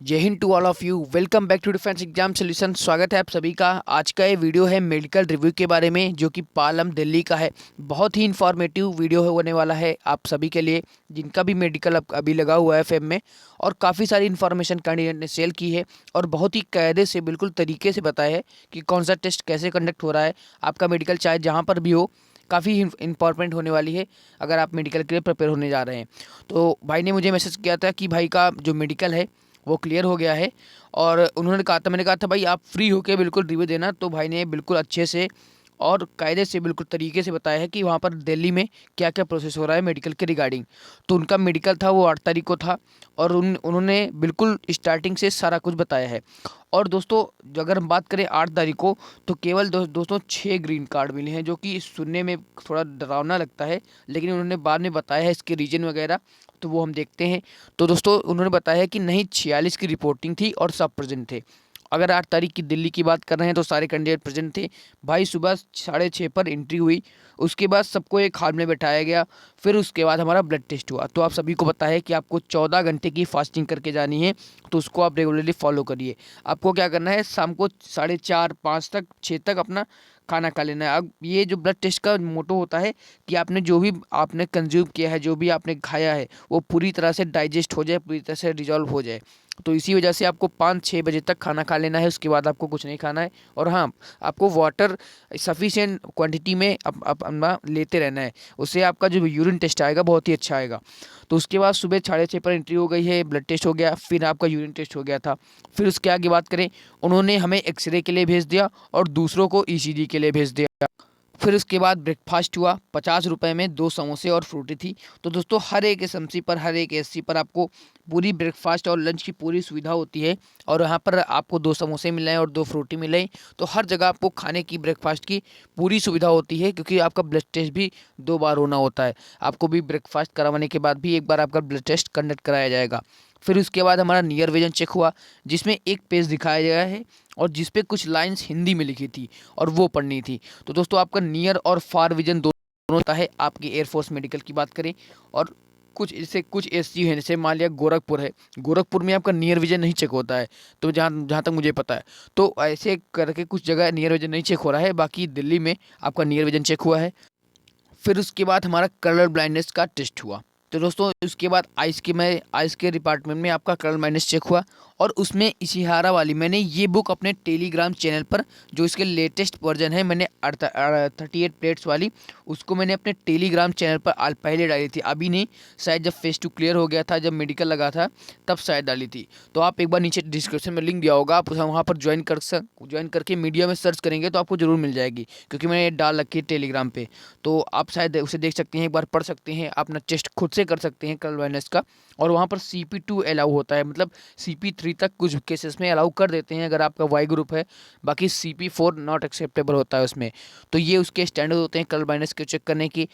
जय Hind to all of you. Welcome back to defence exam solution. स्वागत है आप सभी का। आज का ये वीडियो है मेडिकल रिव्यू के बारे में, जो कि पालम दिल्ली का है। बहुत ही इंफॉर्मेटिव वीडियो होने वाला है आप सभी के लिए, जिनका भी मेडिकल अभी लगा हुआ है फेम में। और काफ़ी सारी इन्फॉर्मेशन कैंडिडेट ने शेयर की है और बहुत ही कायदे से, बिल्कुल तरीके से बताया है कि कौन सा टेस्ट कैसे कंडक्ट हो रहा है। आपका मेडिकल चाहे जहाँ पर भी हो, काफ़ी इंपॉर्टेंट होने वाली है अगर आप मेडिकल के लिए प्रिपेयर होने जा रहे हैं। तो भाई ने मुझे मैसेज किया था कि भाई का जो मेडिकल है वो क्लियर हो गया है। और उन्होंने कहा था, मैंने कहा था भाई आप फ्री होके बिल्कुल रिव्यू देना। तो भाई ने बिल्कुल अच्छे से और कायदे से, बिल्कुल तरीके से बताया है कि वहाँ पर दिल्ली में क्या क्या प्रोसेस हो रहा है मेडिकल के रिगार्डिंग। तो उनका मेडिकल था वो 8 तारीख को था और उन्होंने बिल्कुल स्टार्टिंग से सारा कुछ बताया है। और दोस्तों, अगर हम बात करें 8 तारीख को, तो केवल दोस्तों 6 ग्रीन कार्ड मिले हैं, जो कि सुनने में थोड़ा डरावना लगता है, लेकिन उन्होंने बाद में बताया है इसके रीजन वगैरह। तो वो हम देखते हैं। तो दोस्तों, उन्होंने बताया है कि नहीं, 46 की रिपोर्टिंग थी और सब प्रेजेंट थे। अगर 8 तारीख की दिल्ली की बात कर रहे हैं तो सारे कैंडिडेट प्रेजेंट थे। भाई सुबह 6:30 पर एंट्री हुई, उसके बाद सबको एक हॉल में बैठाया गया। फिर उसके बाद हमारा ब्लड टेस्ट हुआ। तो आप सभी को पता है कि आपको 14 घंटे की फास्टिंग करके जानी है, तो उसको आप रेगुलरली फॉलो करिए। आपको क्या करना है, शाम को 4:30 5 तक 6 तक अपना खाना खा लेना है। अब ये जो ब्लड टेस्ट का मोटो होता है कि आपने जो भी आपने कंज्यूम किया है, जो भी आपने खाया है, वो पूरी तरह से डाइजेस्ट हो जाए, पूरी तरह से डिजॉल्व हो जाए। तो इसी वजह से आपको 5-6 बजे तक खाना खा लेना है। उसके बाद आपको कुछ नहीं खाना है। और हाँ, आपको वाटर सफिशिएंट क्वांटिटी में अपना लेते रहना है। उससे आपका जो यूरिन टेस्ट आएगा बहुत ही अच्छा आएगा। तो उसके बाद सुबह 6:30 पर एंट्री हो गई है, ब्लड टेस्ट हो गया, फिर आपका यूरिन टेस्ट हो गया था। फिर उसके आगे बात करें, उन्होंने हमें एक्सरे के लिए भेज दिया और दूसरों को ईसीजी के लिए भेज दिया। फिर उसके बाद ब्रेकफास्ट हुआ, 50 रुपये में 2 समोसे और फ्रूटी थी। तो दोस्तों, हर एक एसएमसी पर, हर एक एससी पर आपको पूरी ब्रेकफास्ट और लंच की पूरी सुविधा होती है। और यहाँ पर आपको 2 समोसे मिले और 2 फ्रूटी मिले। तो हर जगह आपको खाने की, ब्रेकफास्ट की पूरी सुविधा होती है, क्योंकि आपका ब्लड टेस्ट भी 2 बार होना होता है। आपको भी ब्रेकफास्ट करवाने के बाद भी एक बार आपका ब्लड टेस्ट कंडक्ट कराया जाएगा। फिर उसके बाद हमारा नियर विजन चेक हुआ, जिसमें एक पेज दिखाया गया है और जिस पे कुछ लाइंस हिंदी में लिखी थी और वो पढ़नी थी। तो दोस्तों, आपका नियर और फार विजन दोनों होता है आपकी एयरफोर्स मेडिकल की बात करें। और कुछ जैसे कुछ एसजी है, जैसे मान लिया गोरखपुर है, गोरखपुर में आपका नियर विजन नहीं चेक होता है। तो जहाँ जहाँ तक मुझे पता है, तो ऐसे करके कुछ जगह नियर विजन नहीं चेक हो रहा है। बाकी दिल्ली में आपका नियर विजन चेक हुआ है। फिर उसके बाद हमारा कलर ब्लाइंडनेस का टेस्ट हुआ। तो दोस्तों, उसके बाद आइस के डिपार्टमेंट में आपका कलर ब्लाइंडनेस चेक हुआ। और उसमें इशिहारा वाली, मैंने ये बुक अपने टेलीग्राम चैनल पर, जो इसके लेटेस्ट वर्जन है, मैंने 38 प्लेट्स वाली, उसको मैंने अपने टेलीग्राम चैनल पर पहले डाली थी। अभी नहीं, शायद जब फेस 2 क्लियर हो गया था, जब मेडिकल लगा था, तब शायद डाली थी। तो आप एक बार नीचे डिस्क्रिप्शन में लिंक दिया होगा, आप वहाँ पर ज्वाइन करके मीडिया में सर्च करेंगे तो आपको ज़रूर मिल जाएगी, क्योंकि मैंने ये डाल रखी है टेलीग्राम पे। तो आप शायद उसे देख सकते हैं, एक बार पढ़ सकते हैं, अपना टेस्ट खुद से कर सकते हैं कलर ब्लाइंडनेस का। और वहाँ पर CP2 अलाउ होता है, मतलब CP3 तक कुछ केसेस में अलाउ कर देते हैं अगर आपका वाई ग्रुप है। बाकी CP4 नॉट एक्सेप्टेबल होता है उसमें। तो ये उसके स्टैंडर्ड होते हैं कलर ब्लाइंडनेस के चेक करने की।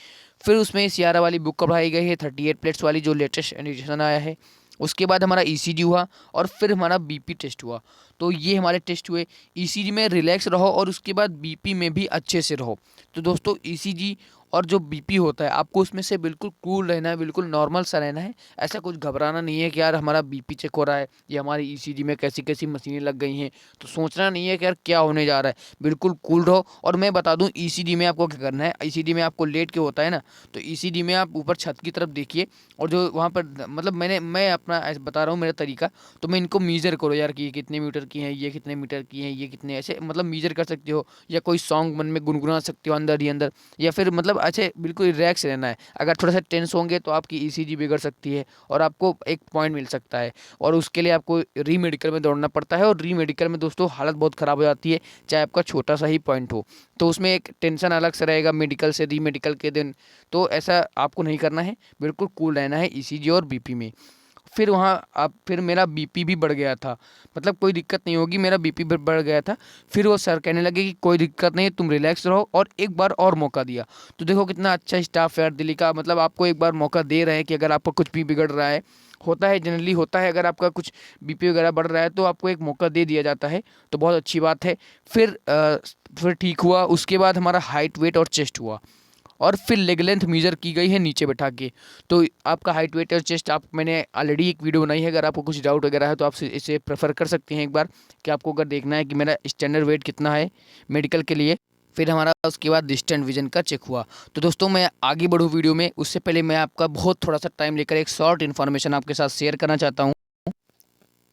फिर उसमें सियारा वाली बुक पढ़ाई गई है, 38 प्लेट्स वाली, जो लेटेस्ट एडिशन आया है। उसके बाद हमारा ECG हुआ और फिर हमारा BP टेस्ट हुआ। तो ये हमारे टेस्ट हुए। ECG में रिलैक्स रहो और उसके बाद BP में भी अच्छे से रहो। तो दोस्तों, ECG और जो BP होता है, आपको उसमें से बिल्कुल कूल रहना है, बिल्कुल नॉर्मल सा रहना है। ऐसा कुछ घबराना नहीं है कि यार हमारा BP चेक हो रहा है या हमारी ECG में कैसी कैसी मशीनें लग गई हैं। तो सोचना नहीं है कि यार क्या होने जा रहा है, बिल्कुल कूल रहो। और मैं बता दूं, ECG में आपको क्या करना है, ECG में आपको लेट के होता है ना, तो ECG में आप ऊपर छत की तरफ देखिए। और जो वहाँ पर, मतलब मैं अपना ऐसे बता रहा हूँ मेरा तरीका, तो मैं इनको मीज़र करो यार कि ये कितने मीटर की हैं, ये कितने मीटर की हैं, ये कितने, ऐसे मतलब मीज़र कर सकते हो। या कोई सॉन्ग मन में गुनगुना सकते हो अंदर ही अंदर। या फिर मतलब अच्छे बिल्कुल रिलैक्स रहना है। अगर थोड़ा सा टेंस होंगे तो आपकी ECG बिगड़ सकती है और आपको एक पॉइंट मिल सकता है। और उसके लिए आपको री मेडिकल में दौड़ना पड़ता है। और री मेडिकल में दोस्तों हालत बहुत ख़राब हो जाती है, चाहे आपका छोटा सा ही पॉइंट हो। तो उसमें एक टेंशन अलग से रहेगा मेडिकल से, री मेडिकल के दिन। तो ऐसा आपको नहीं करना है, बिल्कुल कूल रहना है ECG और BP में। फिर वहाँ आप, फिर मेरा BP भी बढ़ गया था, मतलब कोई दिक्कत नहीं होगी, मेरा BP बढ़ गया था। फिर वो सर कहने लगे कि कोई दिक्कत नहीं, तुम रिलैक्स रहो, और एक बार और मौका दिया। तो देखो कितना अच्छा स्टाफ है यार दिल्ली का, मतलब आपको एक बार मौका दे रहे हैं कि अगर आपका कुछ भी बिगड़ रहा है, होता है जनरली होता है, अगर आपका कुछ BP वगैरह बढ़ रहा है तो आपको एक मौका दे दिया जाता है। तो बहुत अच्छी बात है। फिर ठीक हुआ। उसके बाद हमारा हाइट, वेट और चेस्ट हुआ। और फिर लेग लेंथ मेजर की गई है नीचे बैठा के। तो आपका हाइट वेट और चेस्ट आप मैंने ऑलरेडी एक वीडियो बनाई है, अगर आपको कुछ डाउट वगैरह है तो आप इसे प्रेफर कर सकते हैं एक बार, कि आपको अगर देखना है कि मेरा स्टैंडर्ड वेट कितना है मेडिकल के लिए। फिर हमारा उसके बाद डिस्टेंट विजन का चेक हुआ। तो दोस्तों मैं आगे बढ़ूँ वीडियो में, उससे पहले मैं आपका बहुत थोड़ा सा टाइम लेकर एक शॉर्ट इन्फॉर्मेशन आपके साथ शेयर करना चाहता हूँ।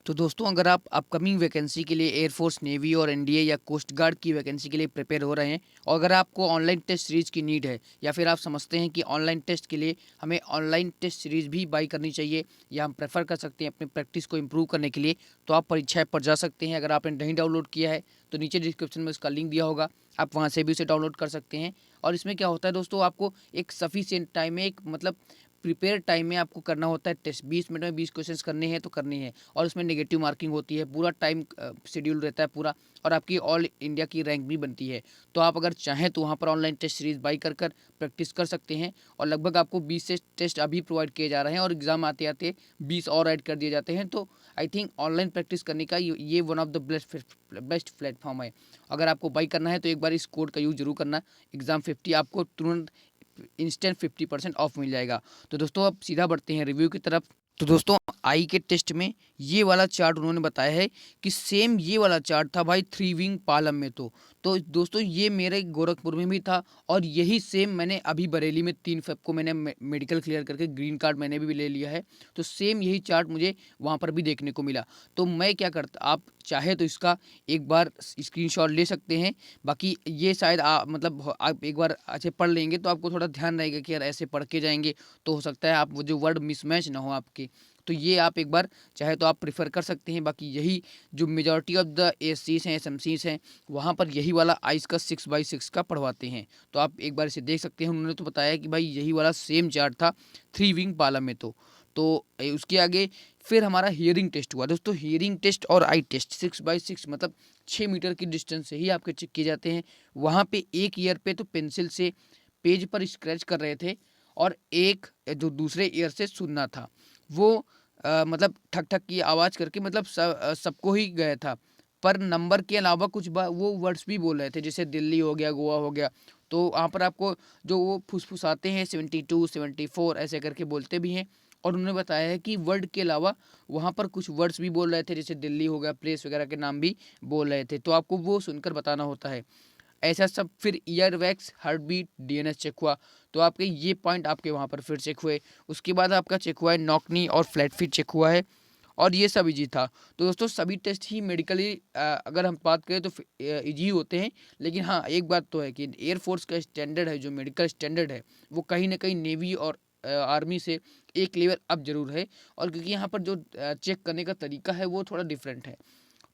तो दोस्तों अगर आप अपकमिंग वैकेंसी के लिए एयरफोर्स, नेवी और एनडीए या कोस्ट गार्ड की वैकेंसी के लिए प्रिपेयर हो रहे हैं, और अगर आपको ऑनलाइन टेस्ट सीरीज़ की नीड है, या फिर आप समझते हैं कि ऑनलाइन टेस्ट के लिए हमें ऑनलाइन टेस्ट सीरीज़ भी बाई करनी चाहिए या हम प्रेफर कर सकते हैं अपनी प्रैक्टिस को इम्प्रूव करने के लिए, तो आप परीक्षा ऐप पर जा सकते हैं। अगर आपने नहीं डाउनलोड किया है तो नीचे डिस्क्रिप्शन में उसका लिंक दिया होगा, आप वहाँ से भी उसे डाउनलोड कर सकते हैं। और इसमें क्या होता है दोस्तों, आपको एक सफिशिएंट टाइम में, एक मतलब प्रिपेयर टाइम में आपको करना होता है टेस्ट। 20 मिनट में 20 क्वेश्चंस करने हैं तो करने हैं, और उसमें नेगेटिव मार्किंग होती है, पूरा टाइम शेड्यूल रहता है पूरा, और आपकी ऑल इंडिया की रैंक भी बनती है। तो आप अगर चाहें तो वहाँ पर ऑनलाइन टेस्ट सीरीज बाई कर कर प्रैक्टिस कर सकते हैं, और लगभग आपको 20 से टेस्ट अभी प्रोवाइड किए जा रहे हैं, और एग्ज़ाम आते आते 20 और ऐड कर दिए जाते हैं। तो आई थिंक ऑनलाइन प्रैक्टिस करने का ये one of the best platform है। अगर आपको बाई करना है तो एक बार इस कोड का यूज़ जरूर करना, एग्ज़ाम 50 आपको तुरंत इंस्टेंट 50% ऑफ मिल जाएगा। तो दोस्तों अब सीधा बढ़ते हैं रिव्यू की तरफ। तो दोस्तों आई के टेस्ट में ये वाला चार्ट उन्होंने बताया है कि सेम ये वाला चार्ट था भाई 3 विंग पालम में। तो दोस्तों ये मेरे गोरखपुर में भी था, और यही सेम मैंने अभी बरेली में 3 फेब को मैंने मेडिकल क्लियर करके ग्रीन कार्ड मैंने भी ले लिया है। तो सेम यही चार्ट मुझे वहाँ पर भी देखने को मिला। तो मैं क्या करता, आप चाहे तो इसका एक बार स्क्रीनशॉट ले सकते हैं। बाकी ये शायद मतलब आप एक बार अच्छे पढ़ लेंगे तो आपको थोड़ा ध्यान रहेगा कि यार ऐसे पढ़ के जाएंगे तो हो सकता है आप वो जो वर्ड मिसमैच ना हो आपके। तो ये आप एक बार चाहे तो आप प्रेफर कर सकते हैं। बाकी यही जो मेजॉरिटी ऑफ द एएससीज हैं, एसएमसीज हैं, वहाँ पर यही वाला आइस का 6x6 का पढ़वाते हैं। तो आप एक बार इसे देख सकते हैं। उन्होंने तो बताया कि भाई यही वाला सेम चार्ट था 3 विंग पाला में। तो उसके आगे फिर हमारा हियरिंग टेस्ट हुआ दोस्तों। हियरिंग टेस्ट और आई टेस्ट 6x6 मतलब 6 मीटर की डिस्टेंस से ही आपके चेक किए जाते हैं। वहाँ पे एक ईयर पे तो पेंसिल से पेज पर स्क्रैच कर रहे थे, और एक जो दूसरे ईयर से सुनना था वो मतलब ठक ठक की आवाज़ करके, मतलब सबको ही गया था। पर नंबर के अलावा कुछ वो वर्ड्स भी बोल रहे थे, जैसे दिल्ली हो गया, गोवा हो गया। तो वहाँ पर आपको जो वो फुसफुसाते हैं 72 74 ऐसे करके बोलते भी हैं। और उन्होंने बताया है कि वर्ड के अलावा वहाँ पर कुछ वर्ड्स भी बोल रहे थे, जैसे दिल्ली हो गया, प्लेस वगैरह के नाम भी बोल रहे थे। तो आपको वो सुनकर बताना होता है ऐसा सब। फिर ear wax, heartbeat, DNS check हुआ। तो आपके ये पॉइंट आपके वहाँ पर फिर चेक हुए। उसके बाद आपका चेक हुआ है नॉकनी और फ्लैट फीट चेक हुआ है, और ये सब इजी था। तो दोस्तों सभी टेस्ट ही मेडिकली अगर हम बात करें तो इजी होते हैं। लेकिन हाँ एक बात तो है कि एयरफोर्स का स्टैंडर्ड है, जो मेडिकल स्टैंडर्ड है, वो कहीं ना कहीं नेवी और आर्मी से एक लेवल अप जरूर है। और क्योंकि यहाँ पर जो चेक करने का तरीका है वो थोड़ा डिफरेंट है।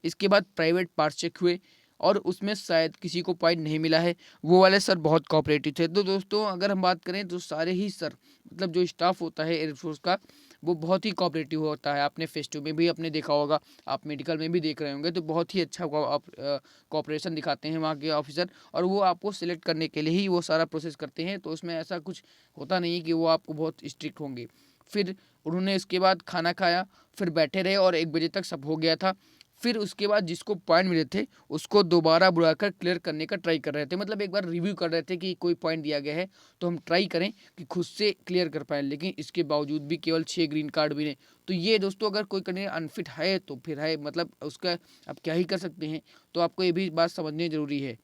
इसके बाद प्राइवेट पार्ट्स चेक हुए, और उसमें शायद किसी को पॉइंट नहीं मिला है। वो वाले सर बहुत कोऑपरेटिव थे। तो दोस्तों अगर हम बात करें तो सारे ही सर, मतलब जो स्टाफ होता है एयरफोर्स का, वो बहुत ही कोऑपरेटिव होता है। आपने फेस टू में भी अपने देखा होगा, आप मेडिकल में भी देख रहे होंगे, तो बहुत ही अच्छा कोऑपरेशन दिखाते हैं वहाँ के ऑफिसर। और वो आपको सिलेक्ट करने के लिए ही वो सारा प्रोसेस करते हैं। तो उसमें ऐसा कुछ होता नहीं है कि वो आपको बहुत स्ट्रिक्ट होंगे। फिर उन्होंने इसके बाद खाना खाया, फिर बैठे रहे, और 1 बजे तक सब हो गया था। फिर उसके बाद जिसको पॉइंट मिले थे उसको दोबारा बुलाकर क्लियर करने का ट्राई कर रहे थे, मतलब एक बार रिव्यू कर रहे थे कि कोई पॉइंट दिया गया है तो हम ट्राई करें कि खुद से क्लियर कर पाएँ। लेकिन इसके बावजूद भी केवल 6 ग्रीन कार्ड मिले। तो ये दोस्तों अगर कोई करने अनफिट है तो फिर है, मतलब उसका आप क्या ही कर सकते हैं। तो आपको ये भी बात समझनी ज़रूरी है।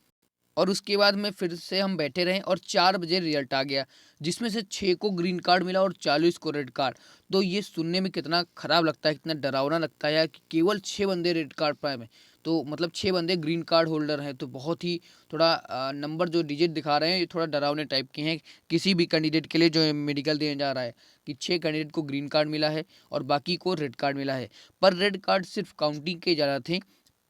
और उसके बाद में फिर से हम बैठे रहे, और 4 बजे रिजल्ट आ गया, जिसमें से 6 को ग्रीन कार्ड मिला और 40 को रेड कार्ड। तो ये सुनने में कितना ख़राब लगता है, कितना डरावना लगता है यार कि केवल 6 बंदे रेड कार्ड पाए में। तो मतलब 6 बंदे ग्रीन कार्ड होल्डर हैं। तो बहुत ही थोड़ा नंबर जो डिजिट दिखा रहे हैं ये थोड़ा डरावने टाइप के हैं किसी भी कैंडिडेट के लिए जो मेडिकल देने जा रहा है, कि 6 कैंडिडेट को ग्रीन कार्ड मिला है और बाकी को रेड कार्ड मिला है। पर रेड कार्ड सिर्फ काउंटिंग के ज़्यादा थे,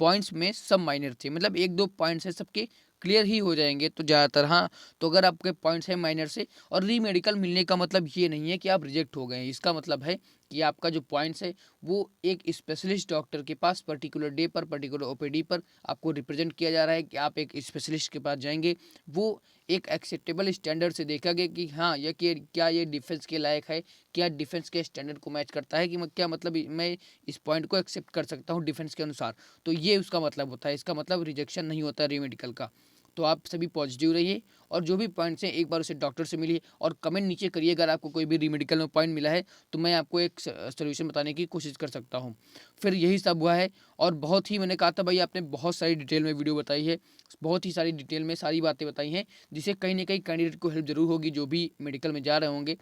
पॉइंट्स में सब माइनर थे, मतलब 1-2 पॉइंट्स है सबके क्लियर ही हो जाएंगे तो ज़्यादातर। हाँ तो अगर आपके पॉइंट्स हैं माइनर से, और री मेडिकल मिलने का मतलब ये नहीं है कि आप रिजेक्ट हो गए हैं। इसका मतलब है कि आपका जो पॉइंट्स है वो एक स्पेशलिस्ट डॉक्टर के पास पर्टिकुलर डे पर, पर्टिकुलर ओपीडी पर आपको रिप्रेजेंट किया जा रहा है कि आप एक स्पेशलिस्ट के पास जाएंगे। वो एक एक्सेप्टेबल स्टैंडर्ड से देखा गया कि हाँ यह कि क्या ये डिफेंस के लायक है, क्या डिफेंस के स्टैंडर्ड को मैच करता है, कि क्या मतलब मैं इस पॉइंट को एक्सेप्ट कर सकता हूँ डिफेंस के अनुसार। तो ये उसका मतलब होता है, इसका मतलब रिजेक्शन नहीं होता री मेडिकल का। तो आप सभी पॉजिटिव रहिए और जो भी पॉइंट्स हैं एक बार उसे डॉक्टर से मिलिए और कमेंट नीचे करिए। अगर आपको कोई भी रीमेडिकल में पॉइंट मिला है तो मैं आपको एक सोल्यूशन बताने की कोशिश कर सकता हूँ। फिर यही सब हुआ है और बहुत ही मैंने कहा था भाई आपने बहुत सारी डिटेल में वीडियो बताई है, बहुत ही सारी डिटेल में सारी बातें बताई हैं जिससे कहीं ना कहीं कैंडिडेट को हेल्प जरूर होगी जो भी मेडिकल में जा रहे होंगे।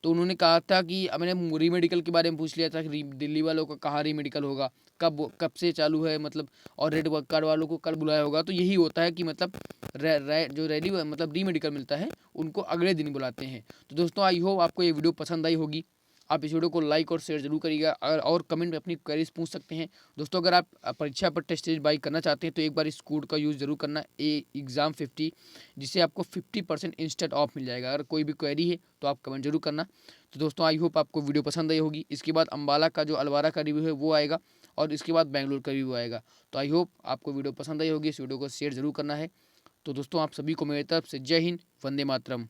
तो उन्होंने कहा था कि मैंने री मेडिकल के बारे में पूछ लिया था कि दिल्ली वालों का कहाँ री मेडिकल होगा, कब से चालू है मतलब, और रेड कार्ड वालों को कब बुलाया होगा। तो यही होता है कि मतलब जो रैली मतलब री मेडिकल मिलता है उनको अगले दिन बुलाते हैं। तो दोस्तों आई होप आपको ये वीडियो पसंद आई होगी। आप इस वीडियो को लाइक और शेयर जरूर करिएगा और कमेंट में अपनी क्वेरीज पूछ सकते हैं। दोस्तों अगर आप परीक्षा पर टेस्ट सीरीज बाई करना चाहते हैं तो एक बार इस कोड का यूज़ जरूर करना EXAM50, जिससे आपको 50% इंस्टेंट ऑफ मिल जाएगा। अगर कोई भी क्वेरी है तो आप कमेंट जरूर करना। तो दोस्तों आई होप आपको वीडियो पसंद आई होगी। इसके बाद अम्बाला का जो अलवारा का रिव्यू है वो आएगा और इसके बाद बेंगलुरु का रिव्यू आएगा। तो आई होप आपको वीडियो पसंद आई होगी। इस वीडियो को शेयर जरूर करना है। तो दोस्तों आप सभी को मेरी तरफ से जय हिंद, वंदे मातरम।